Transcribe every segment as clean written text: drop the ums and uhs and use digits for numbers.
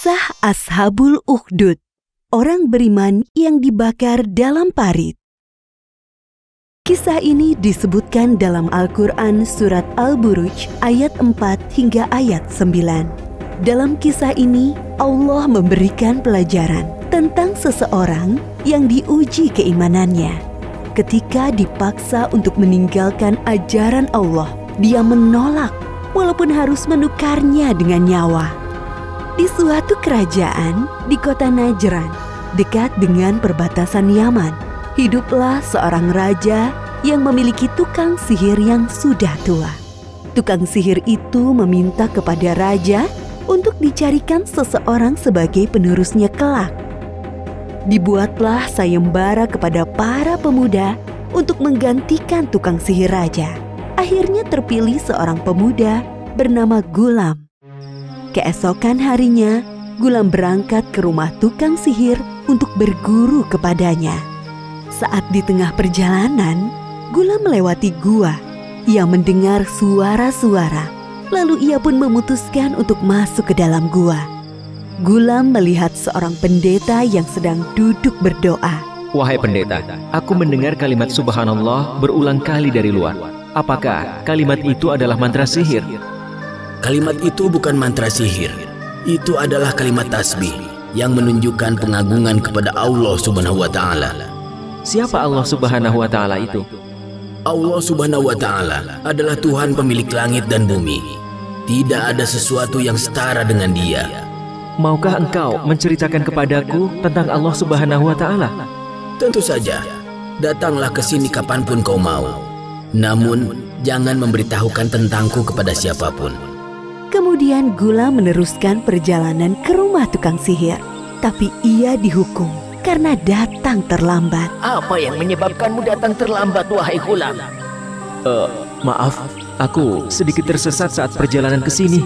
Kisah Ashabul Ukhdud, orang beriman yang dibakar dalam parit. Kisah ini disebutkan dalam Al-Quran surat Al-Buruj ayat 4 hingga ayat 9. Dalam kisah ini, Allah memberikan pelajaran tentang seseorang yang diuji keimanannya. Ketika dipaksa untuk meninggalkan ajaran Allah, dia menolak walaupun harus menukarnya dengan nyawa. Di suatu kerajaan di kota Najran, dekat dengan perbatasan Yaman, hiduplah seorang raja yang memiliki tukang sihir yang sudah tua. Tukang sihir itu meminta kepada raja untuk dicarikan seseorang sebagai penerusnya kelak. Dibuatlah sayembara kepada para pemuda untuk menggantikan tukang sihir raja. Akhirnya terpilih seorang pemuda bernama Gulam. Keesokan harinya, Gulam berangkat ke rumah tukang sihir untuk berguru kepadanya. Saat di tengah perjalanan, Gulam melewati gua. Ia mendengar suara-suara, lalu ia pun memutuskan untuk masuk ke dalam gua. Gulam melihat seorang pendeta yang sedang duduk berdoa. Wahai pendeta, aku mendengar kalimat subhanallah berulang kali dari luar. Apakah kalimat itu adalah mantra sihir? Kalimat itu bukan mantra sihir. Itu adalah kalimat tasbih yang menunjukkan pengagungan kepada Allah Subhanahu wa Ta'ala. Siapa Allah Subhanahu wa Ta'ala itu? Allah Subhanahu wa Ta'ala adalah Tuhan pemilik langit dan bumi. Tidak ada sesuatu yang setara dengan Dia. Maukah engkau menceritakan kepadaku tentang Allah Subhanahu wa Ta'ala? Tentu saja. Datanglah ke sini kapanpun kau mau. Namun, jangan memberitahukan tentangku kepada siapapun. Kemudian Gulam meneruskan perjalanan ke rumah tukang sihir. Tapi ia dihukum karena datang terlambat. Apa yang menyebabkanmu datang terlambat, wahai Gulam? Maaf, aku sedikit tersesat saat perjalanan ke sini.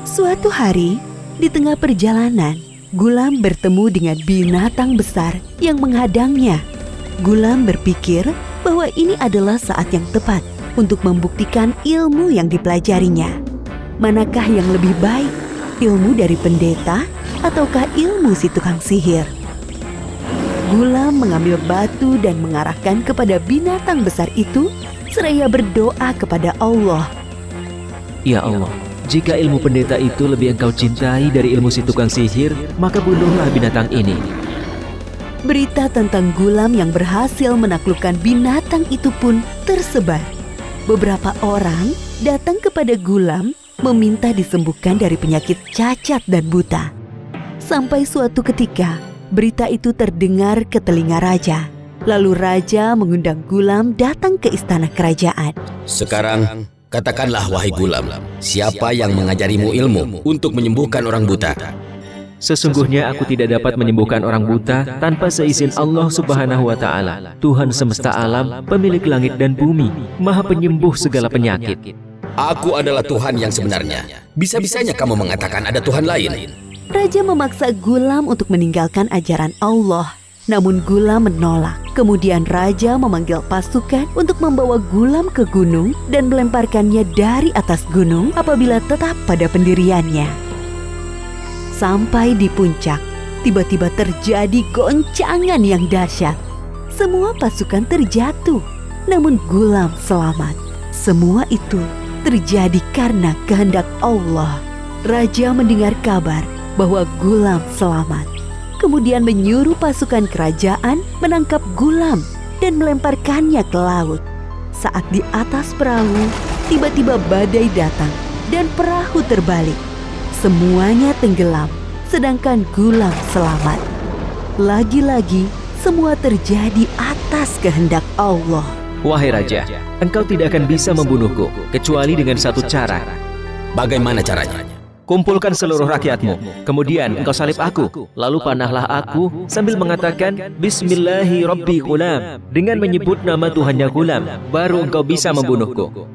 Suatu hari, di tengah perjalanan, Gulam bertemu dengan binatang besar yang menghadangnya. Gulam berpikir bahwa ini adalah saat yang tepat untuk membuktikan ilmu yang dipelajarinya. Manakah yang lebih baik, ilmu dari pendeta ataukah ilmu si tukang sihir? Gulam mengambil batu dan mengarahkan kepada binatang besar itu, seraya berdoa kepada Allah. Ya Allah, jika ilmu pendeta itu lebih engkau cintai dari ilmu si tukang sihir, maka bunuhlah binatang ini. Berita tentang Gulam yang berhasil menaklukkan binatang itu pun tersebar. Beberapa orang datang kepada Gulam meminta disembuhkan dari penyakit cacat dan buta. Sampai suatu ketika, berita itu terdengar ke telinga raja. Lalu raja mengundang Gulam datang ke istana kerajaan. Sekarang, katakanlah wahai Gulam, siapa yang mengajarimu ilmu untuk menyembuhkan orang buta? Sesungguhnya aku tidak dapat menyembuhkan orang buta tanpa seizin Allah Subhanahu wa Ta'ala, Tuhan semesta alam, pemilik langit dan bumi, maha penyembuh segala penyakit. Aku adalah Tuhan yang sebenarnya. Bisa-bisanya kamu mengatakan ada Tuhan lain. Raja memaksa Gulam untuk meninggalkan ajaran Allah. Namun Gulam menolak. Kemudian raja memanggil pasukan untuk membawa Gulam ke gunung dan melemparkannya dari atas gunung apabila tetap pada pendiriannya. Sampai di puncak, tiba-tiba terjadi goncangan yang dahsyat. Semua pasukan terjatuh, namun Gulam selamat. Semua itu terjadi karena kehendak Allah. Raja mendengar kabar bahwa Gulam selamat. Kemudian menyuruh pasukan kerajaan menangkap Gulam dan melemparkannya ke laut. Saat di atas perahu, tiba-tiba badai datang dan perahu terbalik. Semuanya tenggelam, sedangkan Gulam selamat. Lagi-lagi, semua terjadi atas kehendak Allah. Wahai raja, engkau tidak akan bisa membunuhku kecuali dengan satu cara. Bagaimana caranya? Kumpulkan seluruh rakyatmu, kemudian engkau salib aku, lalu panahlah aku sambil mengatakan Bismillahi Rabbi Gulam, dengan menyebut nama Tuhannya Gulam, baru engkau bisa membunuhku.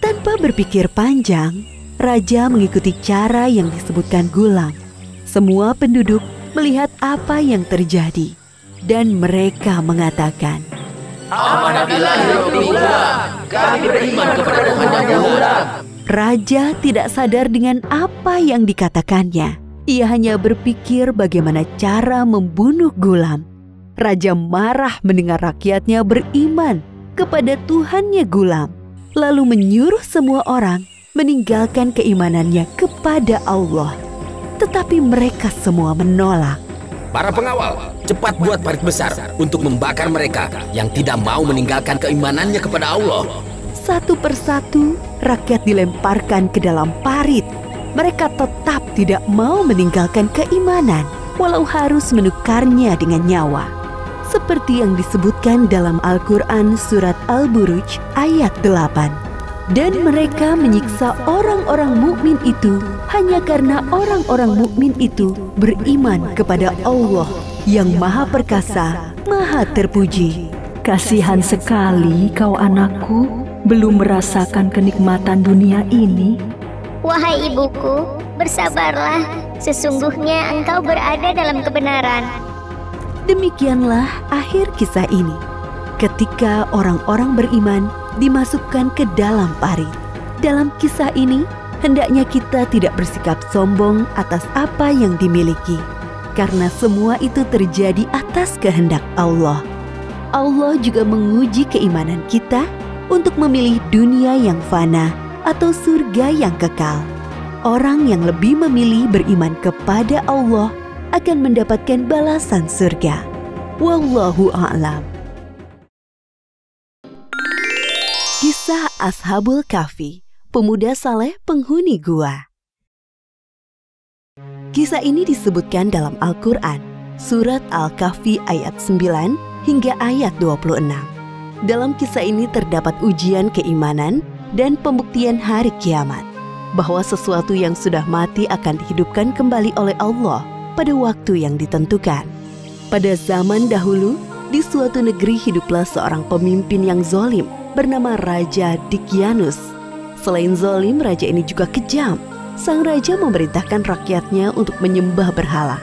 Tanpa berpikir panjang, raja mengikuti cara yang disebutkan Gulam. Semua penduduk melihat apa yang terjadi dan mereka mengatakan, Amanahbillahi Rabbi Gulam, kami beriman kepada Tuhannya Gulam. Raja tidak sadar dengan apa yang dikatakannya. Ia hanya berpikir bagaimana cara membunuh Ghulam. Raja marah mendengar rakyatnya beriman kepada Tuhannya Ghulam, lalu menyuruh semua orang meninggalkan keimanannya kepada Allah. Tetapi mereka semua menolak. Para pengawal, cepat buat parit besar untuk membakar mereka yang tidak mau meninggalkan keimanannya kepada Allah. Satu persatu, rakyat dilemparkan ke dalam parit. Mereka tetap tidak mau meninggalkan keimanan, walau harus menukarnya dengan nyawa. Seperti yang disebutkan dalam Al-Quran Surat Al-Buruj ayat 8. Dan mereka menyiksa orang-orang mukmin itu hanya karena orang-orang mukmin itu beriman kepada Allah yang Maha Perkasa, Maha Terpuji. Kasihan sekali kau anakku, belum merasakan kenikmatan dunia ini. Wahai ibuku, bersabarlah, sesungguhnya engkau berada dalam kebenaran. Demikianlah akhir kisah ini. Ketika orang-orang beriman dimasukkan ke dalam parit. Dalam kisah ini, hendaknya kita tidak bersikap sombong atas apa yang dimiliki, karena semua itu terjadi atas kehendak Allah. Allah juga menguji keimanan kita untuk memilih dunia yang fana atau surga yang kekal. Orang yang lebih memilih beriman kepada Allah akan mendapatkan balasan surga. Wallahu a'lam. Kisah Ashabul Kahfi, pemuda saleh penghuni gua. Kisah ini disebutkan dalam Al-Quran, Surat Al-Kahfi ayat 9 hingga ayat 26. Dalam kisah ini terdapat ujian keimanan dan pembuktian hari kiamat, bahwa sesuatu yang sudah mati akan dihidupkan kembali oleh Allah pada waktu yang ditentukan. Pada zaman dahulu, di suatu negeri hiduplah seorang pemimpin yang zalim bernama Raja Dicyanus. Selain zalim, raja ini juga kejam. Sang raja memerintahkan rakyatnya untuk menyembah berhala.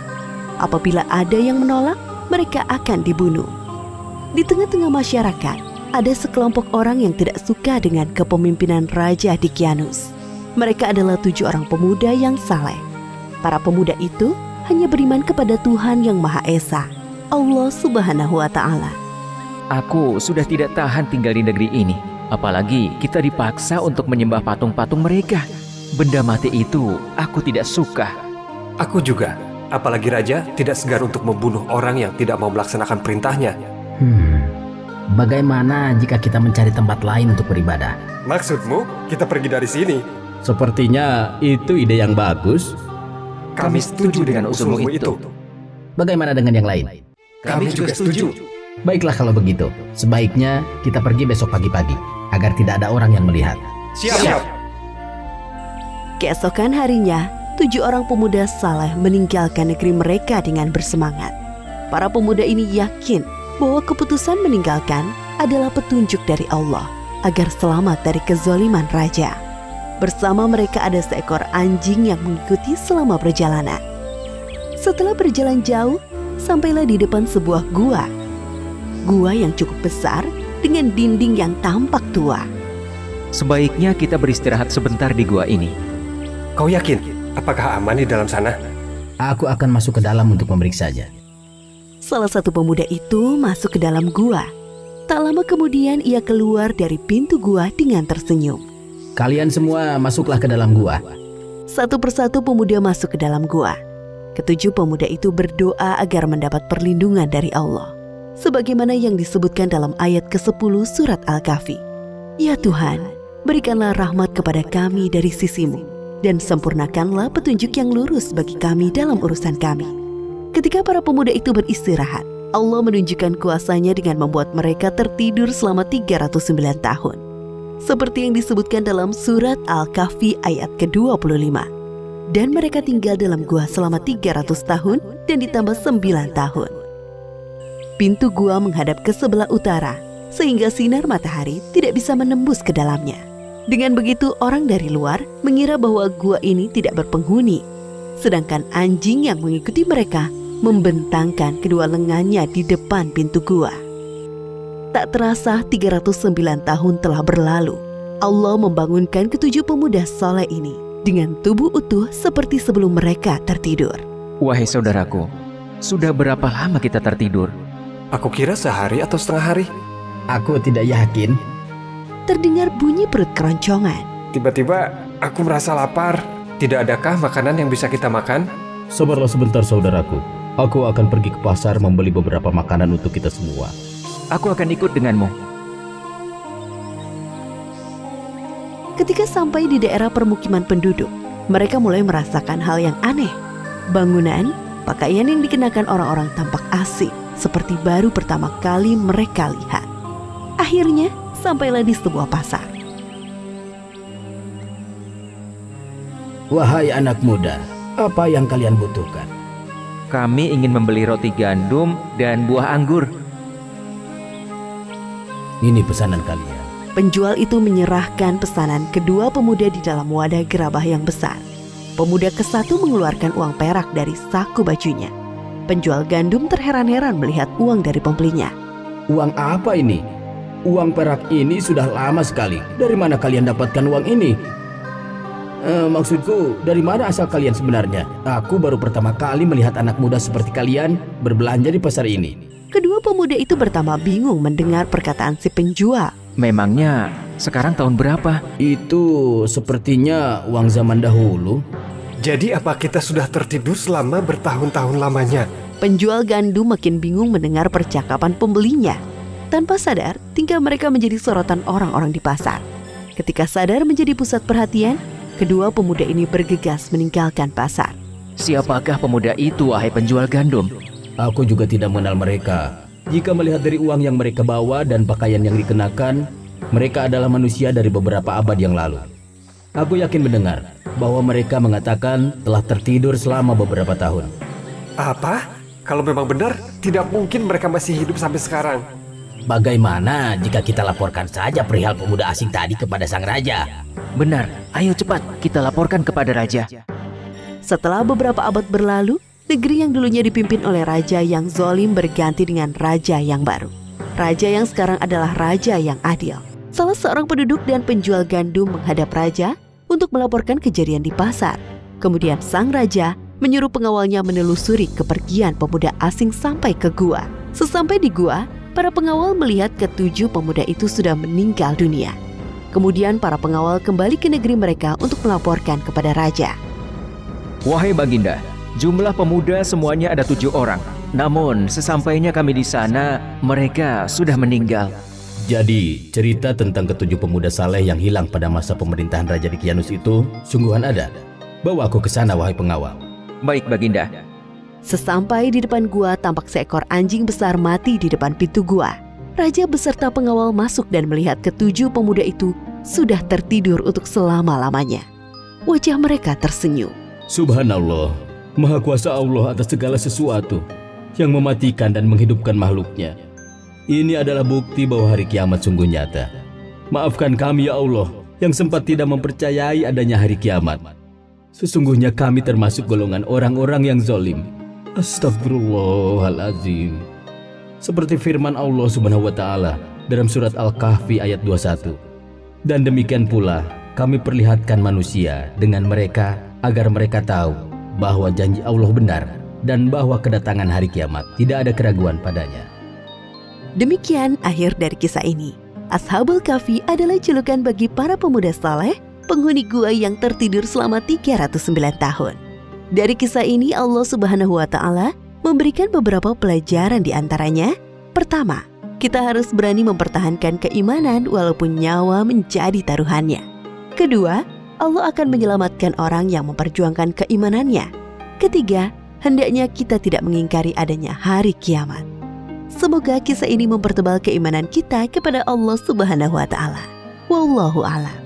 Apabila ada yang menolak, mereka akan dibunuh. Di tengah-tengah masyarakat, ada sekelompok orang yang tidak suka dengan kepemimpinan Raja Dicyanus. Mereka adalah 7 orang pemuda yang saleh. Para pemuda itu hanya beriman kepada Tuhan yang Maha Esa, Allah Subhanahu wa Ta'ala. Aku sudah tidak tahan tinggal di negeri ini. Apalagi kita dipaksa untuk menyembah patung-patung mereka. Benda mati itu aku tidak suka. Aku juga. Apalagi raja tidak segan untuk membunuh orang yang tidak mau melaksanakan perintahnya. Bagaimana jika kita mencari tempat lain untuk beribadah? Maksudmu kita pergi dari sini? Sepertinya itu ide yang bagus. Kami setuju dengan usulmu itu. Bagaimana dengan yang lain? Kami juga setuju. Baiklah kalau begitu, sebaiknya kita pergi besok pagi-pagi, agar tidak ada orang yang melihat. Siap. Keesokan harinya, 7 orang pemuda saleh meninggalkan negeri mereka dengan bersemangat. Para pemuda ini yakin bahwa keputusan meninggalkan adalah petunjuk dari Allah agar selamat dari kezaliman raja. Bersama mereka ada seekor anjing yang mengikuti selama perjalanan. Setelah berjalan jauh, sampailah di depan sebuah gua. Gua yang cukup besar dengan dinding yang tampak tua. Sebaiknya kita beristirahat sebentar di gua ini. Kau yakin? Apakah aman di dalam sana? Aku akan masuk ke dalam untuk memeriksanya. Salah satu pemuda itu masuk ke dalam gua. Tak lama kemudian ia keluar dari pintu gua dengan tersenyum. Kalian semua masuklah ke dalam gua. Satu persatu pemuda masuk ke dalam gua. Ketujuh pemuda itu berdoa agar mendapat perlindungan dari Allah, sebagaimana yang disebutkan dalam ayat ke-10 surat Al-Kahfi. Ya Tuhan, berikanlah rahmat kepada kami dari sisi-Mu, dan sempurnakanlah petunjuk yang lurus bagi kami dalam urusan kami. Ketika para pemuda itu beristirahat, Allah menunjukkan kuasa-Nya dengan membuat mereka tertidur selama 309 tahun. Seperti yang disebutkan dalam surat Al-Kahfi ayat ke-25. Dan mereka tinggal dalam gua selama 300 tahun dan ditambah 9 tahun. Pintu gua menghadap ke sebelah utara, sehingga sinar matahari tidak bisa menembus ke dalamnya. Dengan begitu orang dari luar mengira bahwa gua ini tidak berpenghuni, sedangkan anjing yang mengikuti mereka membentangkan kedua lengannya di depan pintu gua. Tak terasa 309 tahun telah berlalu. Allah membangunkan ketujuh pemuda soleh ini dengan tubuh utuh seperti sebelum mereka tertidur. Wahai saudaraku, sudah berapa lama kita tertidur? Aku kira sehari atau setengah hari. Aku tidak yakin. Terdengar bunyi perut keroncongan. Tiba-tiba aku merasa lapar. Tidak adakah makanan yang bisa kita makan? Sabarlah sebentar saudaraku. Aku akan pergi ke pasar membeli beberapa makanan untuk kita semua. Aku akan ikut denganmu. Ketika sampai di daerah permukiman penduduk, mereka mulai merasakan hal yang aneh. Bangunan, pakaian yang dikenakan orang-orang tampak asing, seperti baru pertama kali mereka lihat. Akhirnya, sampailah di sebuah pasar. Wahai anak muda, apa yang kalian butuhkan? Kami ingin membeli roti gandum dan buah anggur. Ini pesanan kalian. Penjual itu menyerahkan pesanan kedua pemuda di dalam wadah gerabah yang besar. Pemuda ke-1 mengeluarkan uang perak dari saku bajunya. Penjual gandum terheran-heran melihat uang dari pembelinya. Uang apa ini? Uang perak ini sudah lama sekali. Dari mana kalian dapatkan uang ini? Maksudku, dari mana asal kalian sebenarnya? Aku baru pertama kali melihat anak muda seperti kalian berbelanja di pasar ini. Kedua pemuda itu pertama bingung mendengar perkataan si penjual. Memangnya sekarang tahun berapa? Itu sepertinya uang zaman dahulu. Jadi apa kita sudah tertidur selama bertahun-tahun lamanya? Penjual gandum makin bingung mendengar percakapan pembelinya. Tanpa sadar, tingkah mereka menjadi sorotan orang-orang di pasar. Ketika sadar menjadi pusat perhatian, kedua pemuda ini bergegas meninggalkan pasar. Siapakah pemuda itu, wahai penjual gandum? Aku juga tidak mengenal mereka. Jika melihat dari uang yang mereka bawa dan pakaian yang dikenakan, mereka adalah manusia dari beberapa abad yang lalu. Aku yakin mendengar bahwa mereka mengatakan telah tertidur selama beberapa tahun. Apa? Kalau memang benar, tidak mungkin mereka masih hidup sampai sekarang. Bagaimana jika kita laporkan saja perihal pemuda asing tadi kepada sang raja? Benar, ayo cepat kita laporkan kepada raja. Setelah beberapa abad berlalu, negeri yang dulunya dipimpin oleh raja yang zalim berganti dengan raja yang baru. Raja yang sekarang adalah raja yang adil. Salah seorang penduduk dan penjual gandum menghadap raja untuk melaporkan kejadian di pasar. Kemudian sang raja menyuruh pengawalnya menelusuri kepergian pemuda asing sampai ke gua. Sesampai di gua, para pengawal melihat ketujuh pemuda itu sudah meninggal dunia. Kemudian para pengawal kembali ke negeri mereka untuk melaporkan kepada raja. Wahai Baginda, jumlah pemuda semuanya ada 7 orang. Namun sesampainya kami di sana, mereka sudah meninggal. Jadi cerita tentang ketujuh pemuda saleh yang hilang pada masa pemerintahan Raja Dicyanus itu sungguhan ada. Bawa aku ke sana, wahai pengawal. Baik Baginda. Sesampai di depan gua, tampak seekor anjing besar mati di depan pintu gua. Raja beserta pengawal masuk dan melihat ketujuh pemuda itu sudah tertidur untuk selama-lamanya. Wajah mereka tersenyum. Subhanallah, Maha Kuasa Allah atas segala sesuatu yang mematikan dan menghidupkan makhluknya. Ini adalah bukti bahwa hari kiamat sungguh nyata. Maafkan kami ya Allah yang sempat tidak mempercayai adanya hari kiamat. Sesungguhnya kami termasuk golongan orang-orang yang zalim. Astagfirullahaladzim. Seperti firman Allah Subhanahu wa Ta'ala dalam surat Al-Kahfi ayat 21. Dan demikian pula kami perlihatkan manusia dengan mereka agar mereka tahu bahwa janji Allah benar dan bahwa kedatangan hari kiamat tidak ada keraguan padanya. Demikian akhir dari kisah ini. Ashabul Kahfi adalah julukan bagi para pemuda saleh, penghuni gua yang tertidur selama 309 tahun. Dari kisah ini Allah Subhanahu wa Ta'ala memberikan beberapa pelajaran di antaranya. Pertama, kita harus berani mempertahankan keimanan walaupun nyawa menjadi taruhannya. Kedua, Allah akan menyelamatkan orang yang memperjuangkan keimanannya. Ketiga, hendaknya kita tidak mengingkari adanya hari kiamat. Semoga kisah ini mempertebal keimanan kita kepada Allah Subhanahu wa Ta'ala. Wallahu a'lam.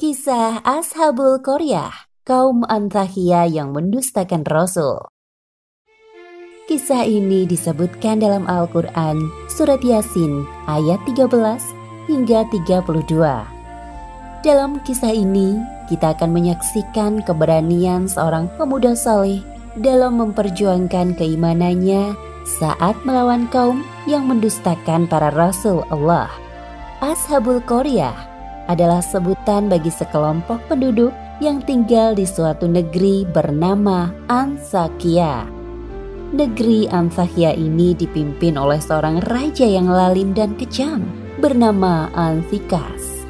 Kisah Ashabul Qaryah, kaum Antakhia yang mendustakan Rasul. Kisah ini disebutkan dalam Al-Quran, surat Yasin, ayat 13 hingga 32. Dalam kisah ini, kita akan menyaksikan keberanian seorang pemuda saleh dalam memperjuangkan keimanannya saat melawan kaum yang mendustakan para rasul Allah. Ashabul Qaryah adalah sebutan bagi sekelompok penduduk yang tinggal di suatu negeri bernama Antsakhia. Negeri Antsakhia ini dipimpin oleh seorang raja yang lalim dan kejam bernama Anthikas.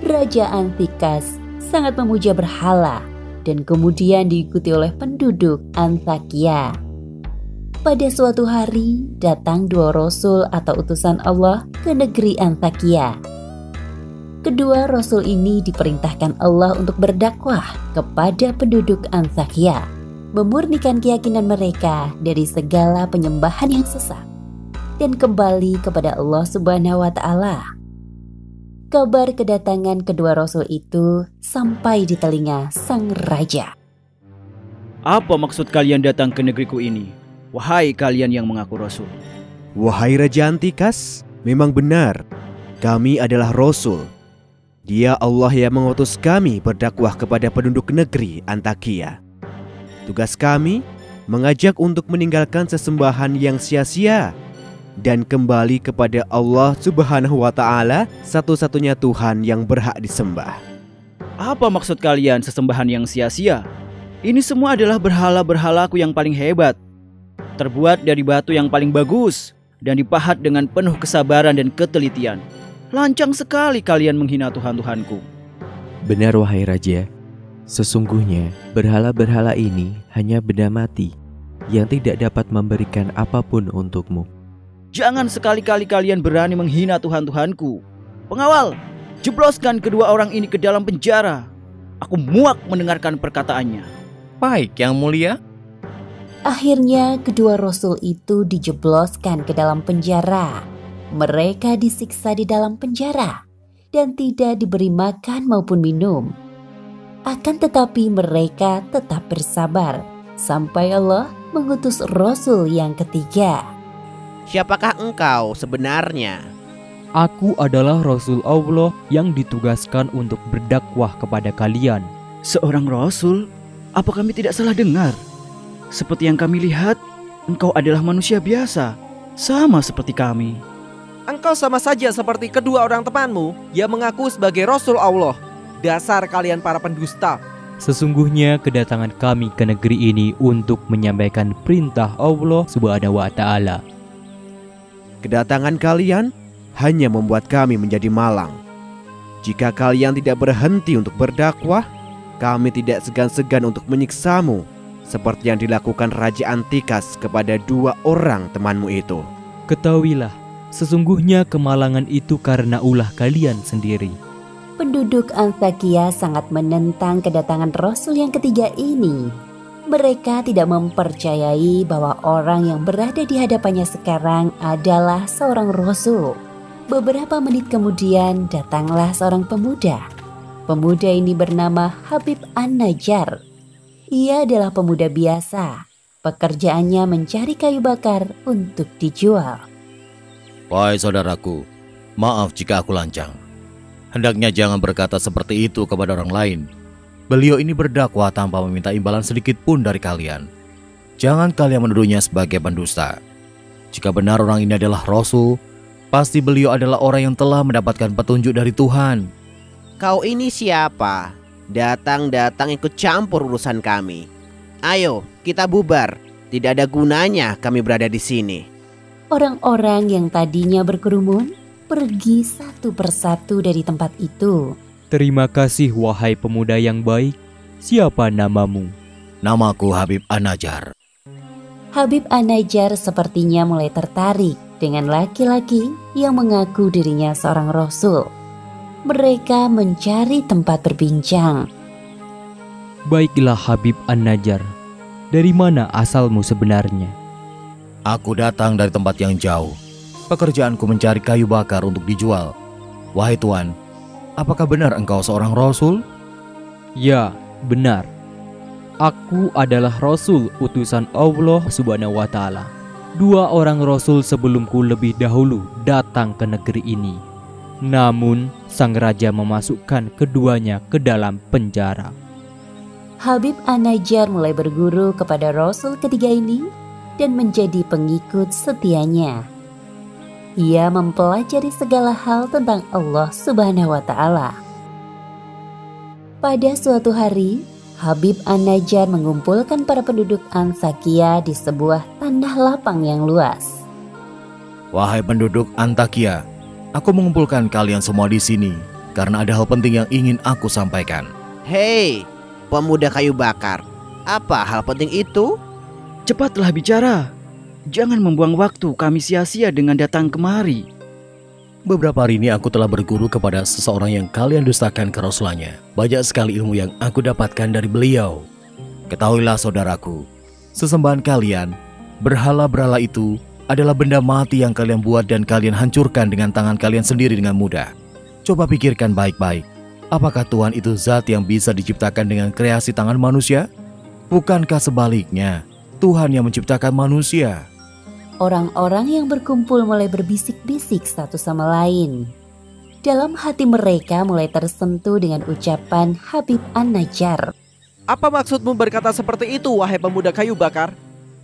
Raja Anthikas sangat memuja berhala dan kemudian diikuti oleh penduduk Antsakhia. Pada suatu hari datang 2 rasul atau utusan Allah ke negeri Antsakhia. Kedua rasul ini diperintahkan Allah untuk berdakwah kepada penduduk Antsakhia, memurnikan keyakinan mereka dari segala penyembahan yang sesat dan kembali kepada Allah Subhanahu wa Ta'ala. Kabar kedatangan kedua rasul itu sampai di telinga sang raja. Apa maksud kalian datang ke negeriku ini, wahai kalian yang mengaku rasul? Wahai Raja Anthikas, memang benar, kami adalah rasul. Dia Allah yang mengutus kami berdakwah kepada penduduk negeri Antsakhia. Tugas kami mengajak untuk meninggalkan sesembahan yang sia-sia dan kembali kepada Allah Subhanahu wa Ta'ala, satu-satunya Tuhan yang berhak disembah. Apa maksud kalian sesembahan yang sia-sia? Ini semua adalah berhala-berhalaku yang paling hebat, terbuat dari batu yang paling bagus dan dipahat dengan penuh kesabaran dan ketelitian. Lancang sekali kalian menghina Tuhan-Tuhanku. Benar wahai Raja, sesungguhnya berhala-berhala ini hanya benda mati yang tidak dapat memberikan apapun untukmu. Jangan sekali-kali kalian berani menghina Tuhan-Tuhanku. Pengawal, jebloskan kedua orang ini ke dalam penjara. Aku muak mendengarkan perkataannya. Baik, Yang Mulia. Akhirnya kedua rasul itu dijebloskan ke dalam penjara. Mereka disiksa di dalam penjara dan tidak diberi makan maupun minum. Akan tetapi mereka tetap bersabar sampai Allah mengutus rasul yang ketiga. Siapakah engkau sebenarnya? Aku adalah Rasul Allah yang ditugaskan untuk berdakwah kepada kalian. Seorang rasul? Apa kami tidak salah dengar? Seperti yang kami lihat, engkau adalah manusia biasa, sama seperti kami. Engkau sama saja seperti kedua orang temanmu yang mengaku sebagai Rasul Allah. Dasar kalian para pendusta. Sesungguhnya kedatangan kami ke negeri ini untuk menyampaikan perintah Allah Subhanahu wa Ta'ala. Kedatangan kalian hanya membuat kami menjadi malang. Jika kalian tidak berhenti untuk berdakwah, kami tidak segan-segan untuk menyiksamu, seperti yang dilakukan Raja Anthikas kepada 2 orang temanmu itu. Ketahuilah, sesungguhnya kemalangan itu karena ulah kalian sendiri. Penduduk Antsakhia sangat menentang kedatangan Rasul yang ketiga ini. Mereka tidak mempercayai bahwa orang yang berada di hadapannya sekarang adalah seorang Rasul. Beberapa menit kemudian datanglah seorang pemuda. Pemuda ini bernama Habib An-Najjar. Ia adalah pemuda biasa. Pekerjaannya mencari kayu bakar untuk dijual. Wahai saudaraku, maaf jika aku lancang. Hendaknya jangan berkata seperti itu kepada orang lain. Beliau ini berdakwah tanpa meminta imbalan sedikit pun dari kalian. Jangan kalian menuduhnya sebagai pendusta. Jika benar orang ini adalah Rasul, pasti beliau adalah orang yang telah mendapatkan petunjuk dari Tuhan. Kau ini siapa? Datang-datang ikut campur urusan kami. Ayo, kita bubar. Tidak ada gunanya kami berada di sini. Orang-orang yang tadinya berkerumun pergi satu persatu dari tempat itu. Terima kasih wahai pemuda yang baik. Siapa namamu? Namaku Habib An-Najjar. Habib An-Najjar sepertinya mulai tertarik dengan laki-laki yang mengaku dirinya seorang rasul. Mereka mencari tempat berbincang. Baiklah Habib An-Najjar, dari mana asalmu sebenarnya? Aku datang dari tempat yang jauh. Pekerjaanku mencari kayu bakar untuk dijual. Wahai Tuan, apakah benar engkau seorang rasul? Ya, benar. Aku adalah Rasul utusan Allah Subhanahu wa Ta'ala. 2 orang rasul sebelumku lebih dahulu datang ke negeri ini. Namun, sang raja memasukkan keduanya ke dalam penjara. Habib An-Najjar mulai berguru kepada rasul ketiga ini. dan menjadi pengikut setianya. Ia mempelajari segala hal tentang Allah Subhanahu wa Ta'ala. Pada suatu hari, Habib An-Najjar mengumpulkan para penduduk Antakia di sebuah tanah lapang yang luas. Wahai penduduk Antakia, aku mengumpulkan kalian semua di sini karena ada hal penting yang ingin aku sampaikan. Hei, pemuda kayu bakar, apa hal penting itu? Cepatlah bicara. Jangan membuang waktu kami sia-sia dengan datang kemari. Beberapa hari ini aku telah berguru kepada seseorang yang kalian dustakan kerasulannya. Banyak sekali ilmu yang aku dapatkan dari beliau. Ketahuilah saudaraku, sesembahan kalian, berhala-berhala itu adalah benda mati yang kalian buat dan kalian hancurkan dengan tangan kalian sendiri dengan mudah. Coba pikirkan baik-baik, apakah Tuhan itu zat yang bisa diciptakan dengan kreasi tangan manusia? Bukankah sebaliknya, Tuhan yang menciptakan manusia? Orang-orang yang berkumpul mulai berbisik-bisik satu sama lain. Dalam hati mereka mulai tersentuh dengan ucapan Habib An-Najjar. Apa maksudmu berkata seperti itu, wahai pemuda kayu bakar?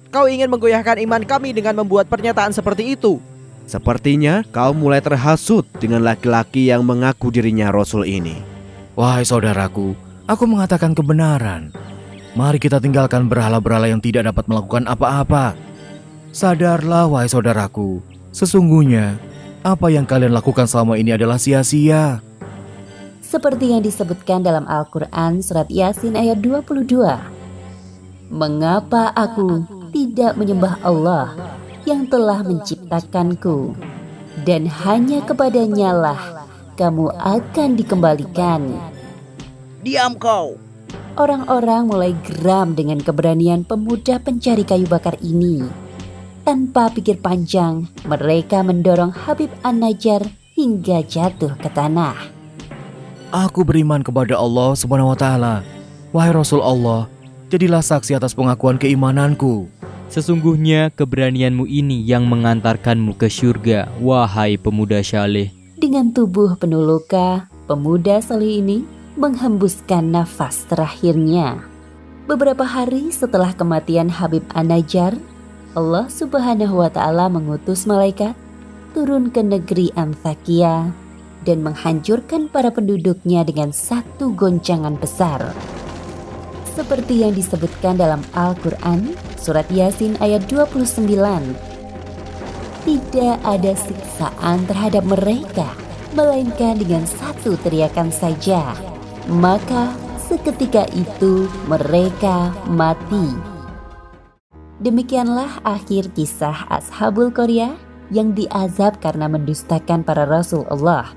Kau ingin menggoyahkan iman kami dengan membuat pernyataan seperti itu? Sepertinya kau mulai terhasut dengan laki-laki yang mengaku dirinya Rasul ini. Wahai saudaraku, aku mengatakan kebenaran. Mari kita tinggalkan berhala-berhala yang tidak dapat melakukan apa-apa. Sadarlah wahai saudaraku, sesungguhnya apa yang kalian lakukan selama ini adalah sia-sia. Seperti yang disebutkan dalam Al-Quran surat Yasin ayat 22. Mengapa aku tidak menyembah Allah yang telah menciptakanku, dan hanya kepadanya lah kamu akan dikembalikan. Diam kau! Orang-orang mulai geram dengan keberanian pemuda pencari kayu bakar ini. Tanpa pikir panjang, mereka mendorong Habib An-Najjar hingga jatuh ke tanah. Aku beriman kepada Allah Subhanahu wa Ta'ala. Wahai Rasul Allah, jadilah saksi atas pengakuan keimananku. Sesungguhnya keberanianmu ini yang mengantarkanmu ke syurga, wahai pemuda syaleh. Dengan tubuh penuh luka, pemuda saleh ini menghembuskan nafas terakhirnya. Beberapa hari setelah kematian Habib An-Najjar, Allah Subhanahu wa Ta'ala mengutus malaikat turun ke negeri Antakia dan menghancurkan para penduduknya dengan satu goncangan besar. Seperti yang disebutkan dalam Al-Quran surat Yasin ayat 29. Tidak ada siksaan terhadap mereka, melainkan dengan satu teriakan saja. Maka seketika itu mereka mati. Demikianlah akhir kisah Ashabul Qaryah yang diazab karena mendustakan para Rasul Allah.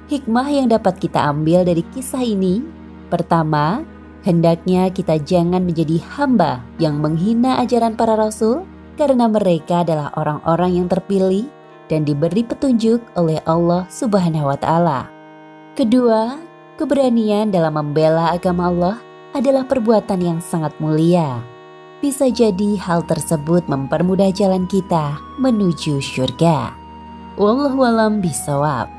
Hikmah yang dapat kita ambil dari kisah ini, pertama, hendaknya kita jangan menjadi hamba yang menghina ajaran para Rasul karena mereka adalah orang-orang yang terpilih dan diberi petunjuk oleh Allah Subhanahu wa Ta'ala. Kedua, keberanian dalam membela agama Allah adalah perbuatan yang sangat mulia. Bisa jadi hal tersebut mempermudah jalan kita menuju syurga. Wallahu a'lam bishawab.